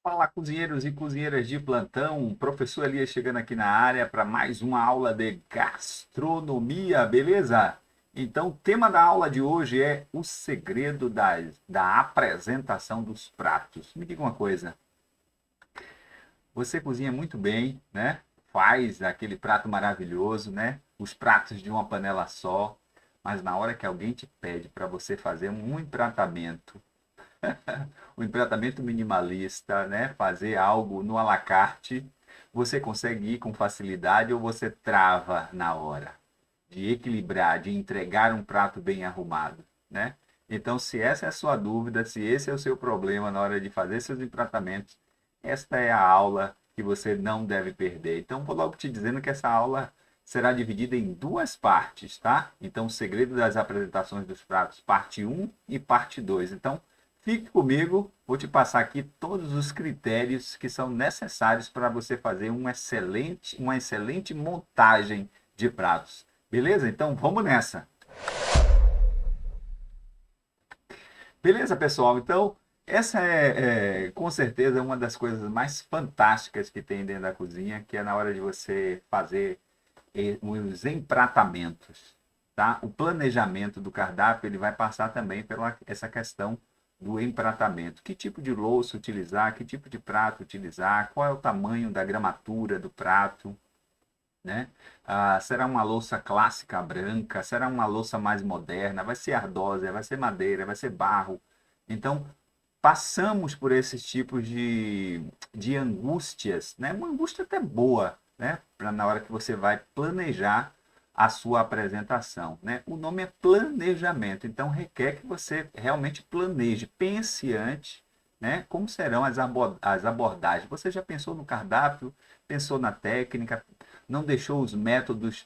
Fala, cozinheiros e cozinheiras de plantão. Professor Elias chegando aqui na área para mais uma aula de gastronomia, beleza? Então, o tema da aula de hoje é o segredo da apresentação dos pratos. Me diga uma coisa, você cozinha muito bem, né? Faz aquele prato maravilhoso, né? Os pratos de uma panela só, mas na hora que alguém te pede para você fazer um empratamento, o empratamento minimalista, né? Fazer algo no à la carte, você consegue ir com facilidade ou você trava na hora de equilibrar, de entregar um prato bem arrumado, né? Então, se essa é a sua dúvida, se esse é o seu problema na hora de fazer seus empratamentos, esta é a aula que você não deve perder. Então, vou logo te dizendo que essa aula será dividida em duas partes, tá? Então, o segredo das apresentações dos pratos, parte um e parte 2. Então, fique comigo, vou te passar aqui todos os critérios que são necessários para você fazer uma excelente montagem de pratos. Beleza? Então vamos nessa. Beleza, pessoal? Então, essa é com certeza uma das coisas mais fantásticas que tem dentro da cozinha, que é na hora de você fazer os empratamentos, tá? O planejamento do cardápio, ele vai passar também pela essa questão do empratamento. Que tipo de louça utilizar, que tipo de prato utilizar, qual é o tamanho da gramatura do prato, né? Será uma louça clássica branca? Será uma louça mais moderna? Vai ser ardósia? Vai ser madeira? Vai ser barro? Então, passamos por esses tipos de angústias, né? Uma angústia até boa, né? Pra, na hora que você vai planejar a sua apresentação, né? O nome é planejamento, então requer que você realmente planeje, pense antes, né? Como serão as abordagens. Você já pensou no cardápio, pensou na técnica, não deixou os métodos,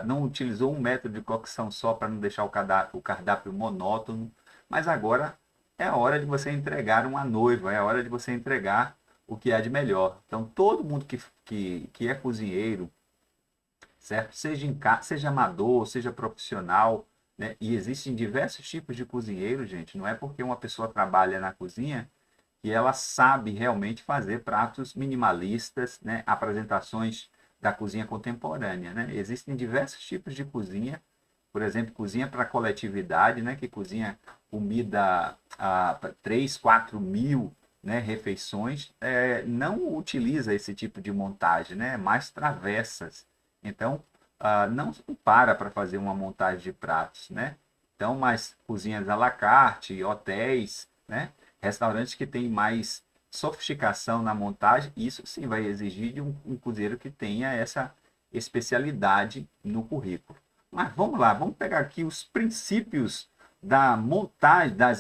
não utilizou um método de cocção só para não deixar o cardápio monótono, mas agora é a hora de você entregar uma noiva, é a hora de você entregar o que há de melhor. Então, todo mundo que é cozinheiro, certo? Seja amador, seja profissional, né? E existem diversos tipos de cozinheiro, gente. Não é porque uma pessoa trabalha na cozinha que ela sabe realmente fazer pratos minimalistas, né? Apresentações da cozinha contemporânea, né? Existem diversos tipos de cozinha, por exemplo, cozinha para coletividade, né? Que cozinha comida para 3, 4 mil, né? Refeições, não utiliza esse tipo de montagem, né? Mais travessas. Então, não se para fazer uma montagem de pratos, né? Então, mais cozinhas à la carte, hotéis, né? Restaurantes que têm mais sofisticação na montagem, isso sim vai exigir de um cozinheiro que tenha essa especialidade no currículo. Mas vamos lá, vamos pegar aqui os princípios das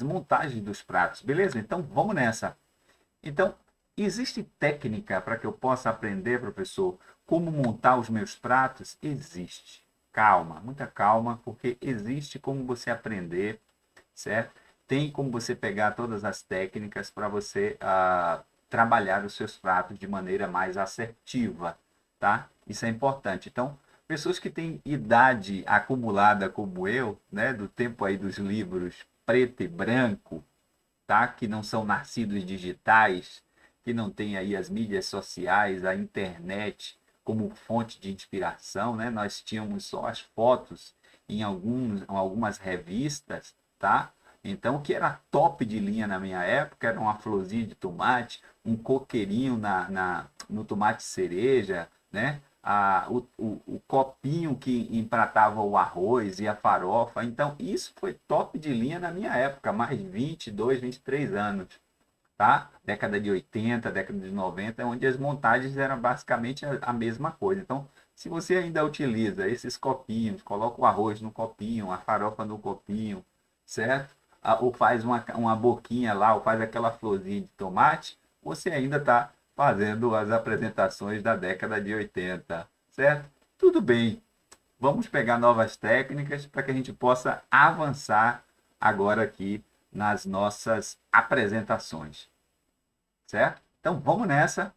montagens dos pratos, beleza? Então vamos nessa. Então, existe técnica para que eu possa aprender, professor, como montar os meus pratos? Existe. Calma, muita calma, porque existe como você aprender, certo? Tem como você pegar todas as técnicas para você trabalhar os seus pratos de maneira mais assertiva, tá? Isso é importante. Então, pessoas que têm idade acumulada como eu, né, do tempo aí dos livros preto e branco, tá? Que não são nascidos digitais, que não têm aí as mídias sociais, a internet como fonte de inspiração, né? Nós tínhamos só as fotos em algumas revistas, tá? Então, o que era top de linha na minha época era uma florzinha de tomate, um coqueirinho no tomate cereja, né? O copinho que empratava o arroz e a farofa. Então, isso foi top de linha na minha época, mais 22, 23 anos, tá? Década de 80, década de 90, onde as montagens eram basicamente a mesma coisa. Então, se você ainda utiliza esses copinhos, coloca o arroz no copinho, a farofa no copinho, certo? Ou faz uma boquinha lá, ou faz aquela florzinha de tomate, você ainda está fazendo as apresentações da década de 80, certo? Tudo bem, vamos pegar novas técnicas para que a gente possa avançar agora aqui nas nossas apresentações, certo? Então vamos nessa.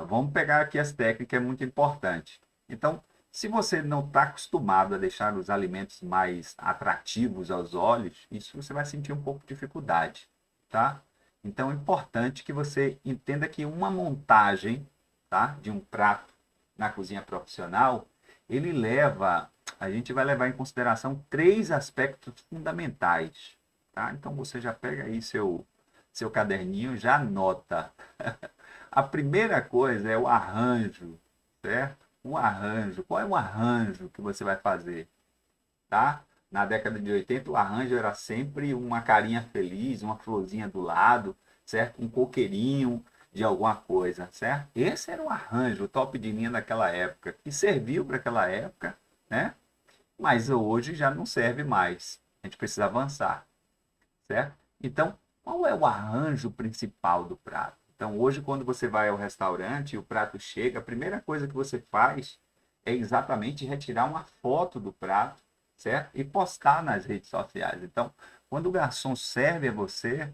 Vamos pegar aqui as técnicas, é muito importante. Então, se você não está acostumado a deixar os alimentos mais atrativos aos olhos, isso você vai sentir um pouco de dificuldade, tá? Então é importante que você entenda que uma montagem, tá, de um prato na cozinha profissional, ele leva, a gente vai levar em consideração três aspectos fundamentais, tá? Então você já pega aí seu caderninho, já anota. A primeira coisa é o arranjo, certo? O arranjo. Qual é o arranjo que você vai fazer, tá? Na década de 80, o arranjo era sempre uma carinha feliz, uma florzinha do lado, certo? Um coqueirinho de alguma coisa, certo? Esse era o arranjo, o top de linha daquela época, que serviu para aquela época, né? Mas hoje já não serve mais. A gente precisa avançar, certo? Então, qual é o arranjo principal do prato? Então, hoje, quando você vai ao restaurante e o prato chega, a primeira coisa que você faz é exatamente retirar uma foto do prato, certo? E postar nas redes sociais. Então, quando o garçom serve a você,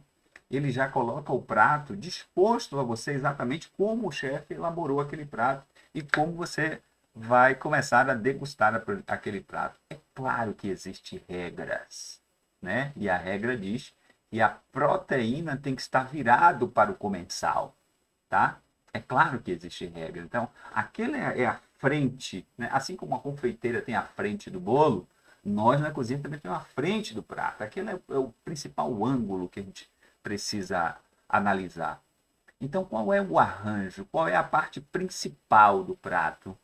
ele já coloca o prato disposto a você exatamente como o chefe elaborou aquele prato e como você vai começar a degustar aquele prato. É claro que existem regras, né? E a regra diz que a proteína tem que estar virado para o comensal, tá? É claro que existe regra. Então, aquele é a frente, né? Assim como a confeiteira tem a frente do bolo, nós na cozinha também temos a frente do prato. Aquele é o principal ângulo que a gente precisa analisar. Então, qual é o arranjo? Qual é a parte principal do prato?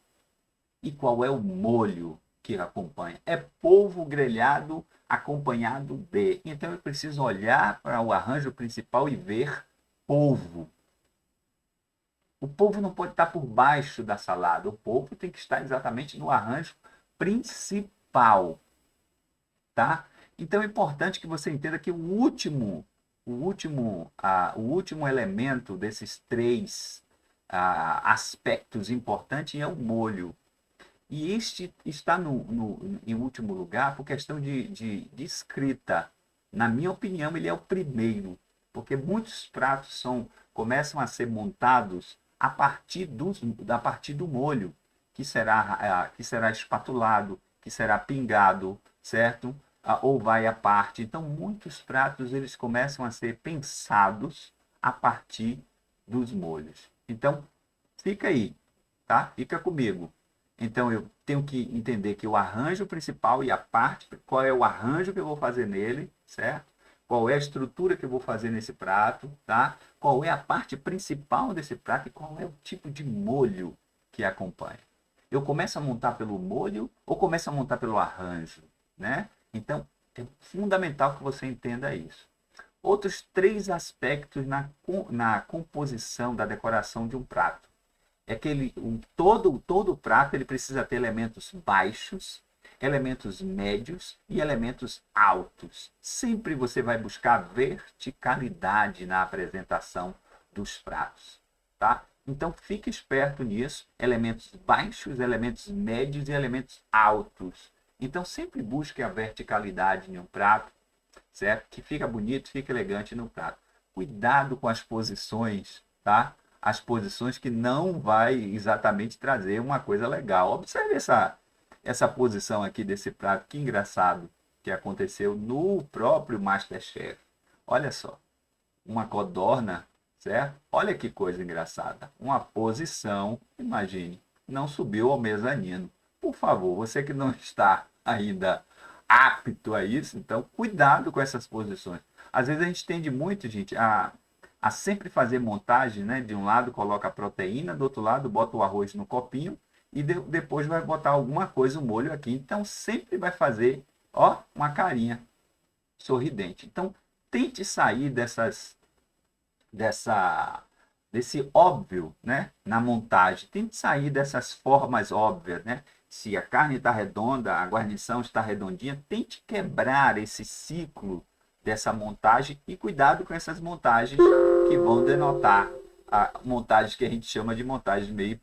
E qual é o molho que acompanha? É polvo grelhado acompanhado de. Então eu preciso olhar para o arranjo principal e ver polvo. O polvo não pode estar por baixo da salada. O polvo tem que estar exatamente no arranjo principal, tá? Então é importante que você entenda que o último elemento desses três aspectos importantes é o molho. E este está em último lugar por questão de escrita. Na minha opinião, ele é o primeiro, porque muitos pratos começam a ser montados a partir do molho, que será espatulado, que será pingado, certo? Ou vai à parte. Então, muitos pratos eles começam a ser pensados a partir dos molhos. Então, fica aí, tá? Fica comigo. Então eu tenho que entender que o arranjo principal e a parte, qual é o arranjo que eu vou fazer nele, certo? Qual é a estrutura que eu vou fazer nesse prato, tá? Qual é a parte principal desse prato e qual é o tipo de molho que acompanha. Eu começo a montar pelo molho ou começo a montar pelo arranjo, né? Então é fundamental que você entenda isso. Outros três aspectos na composição da decoração de um prato é que todo prato ele precisa ter elementos baixos, elementos médios e elementos altos. Sempre você vai buscar verticalidade na apresentação dos pratos, tá? Então fique esperto nisso, elementos baixos, elementos médios e elementos altos. Então sempre busque a verticalidade em um prato, certo? Que fica bonito, fica elegante no prato. Cuidado com as posições, tá? As posições que não vai exatamente trazer uma coisa legal. Observe essa posição aqui desse prato, que engraçado que aconteceu no próprio MasterChef. Olha só, uma codorna, certo? Olha que coisa engraçada. Uma posição, imagine, não subiu ao mezanino. Por favor, você que não está ainda apto a isso, então cuidado com essas posições. Às vezes a gente tende muito, gente, a sempre fazer montagem, né? De um lado coloca a proteína, do outro lado bota o arroz no copinho e depois vai botar alguma coisa, o molho aqui. Então sempre vai fazer, ó, uma carinha sorridente. Então tente sair dessa desse óbvio, né, na montagem. Tente sair dessas formas óbvias, né? Se a carne está redonda, a guarnição está redondinha, tente quebrar esse ciclo dessa montagem e cuidado com essas montagens que vão denotar a montagens que a gente chama de montagens meio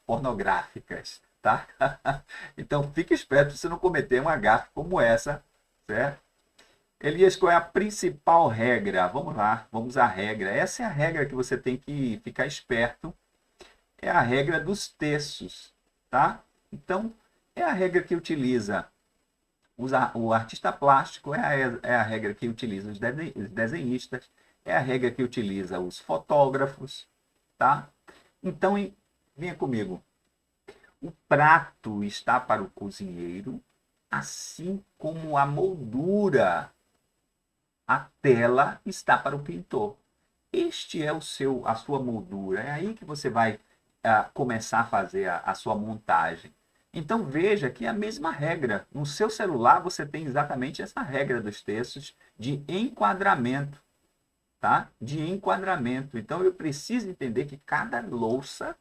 pornográficas, tá? Então fique esperto para você não cometer uma gafe como essa, certo? Elias, qual é a principal regra? Vamos lá, vamos à regra. Essa é a regra que você tem que ficar esperto. É a regra dos terços, tá? Então, é a regra que utiliza o artista plástico, é a regra que utiliza os desenhistas, É a regra que utiliza os fotógrafos, tá? Então, venha comigo. O prato está para o cozinheiro, assim como a moldura, a tela está para o pintor. Este é a sua moldura. É aí que você vai começar a fazer a sua montagem. Então veja que é a mesma regra. No seu celular você tem exatamente essa regra dos textos de enquadramento, tá? De enquadramento. Então eu preciso entender que cada louça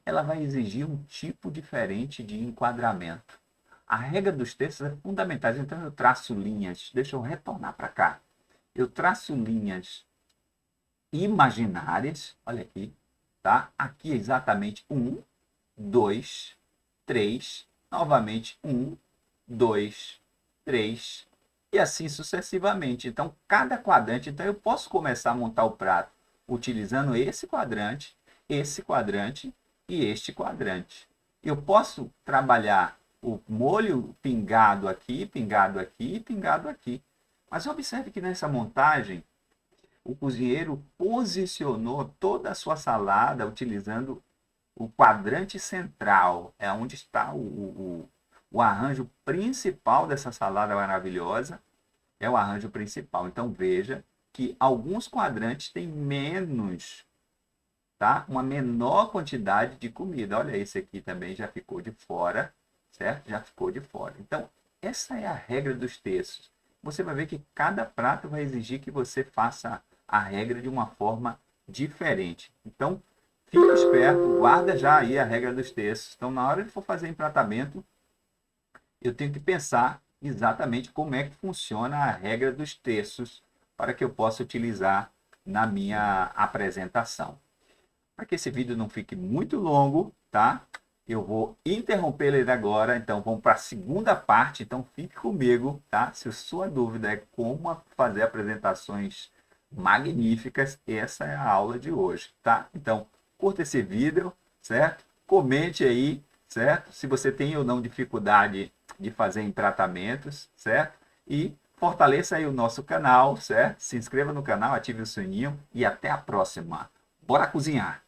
ela vai exigir um tipo diferente de enquadramento. A regra dos textos é fundamental. Então eu traço linhas. Deixa eu retornar para cá. Eu traço linhas imaginárias. Olha aqui, tá? Aqui é exatamente 1, 2, 3. Novamente 1, 2, 3. E assim sucessivamente. Então, cada quadrante. Então, eu posso começar a montar o prato utilizando esse quadrante e este quadrante. Eu posso trabalhar o molho pingado aqui, pingado aqui, pingado aqui. Mas observe que nessa montagem, o cozinheiro posicionou toda a sua salada utilizando o quadrante central. É onde está o arranjo principal dessa salada maravilhosa. É o arranjo principal. Então veja que alguns quadrantes têm menos, tá? Uma menor quantidade de comida. Olha, esse aqui também já ficou de fora, certo? Já ficou de fora. Então, essa é a regra dos textos. Você vai ver que cada prato vai exigir que você faça a regra de uma forma diferente. Então, fique esperto, guarda já aí a regra dos textos. Então, na hora de for fazer empratamento, eu tenho que pensar exatamente como é que funciona a regra dos textos para que eu possa utilizar na minha apresentação. Para que esse vídeo não fique muito longo, tá? Eu vou interromper ele agora, então vamos para a segunda parte, então fique comigo, tá? Se a sua dúvida é como fazer apresentações magníficas, essa é a aula de hoje, tá? Então, curta esse vídeo, certo? Comente aí, certo? Se você tem ou não dificuldade de fazer empratamentos, certo? E fortaleça aí o nosso canal, certo? Se inscreva no canal, ative o sininho e até a próxima. Bora cozinhar!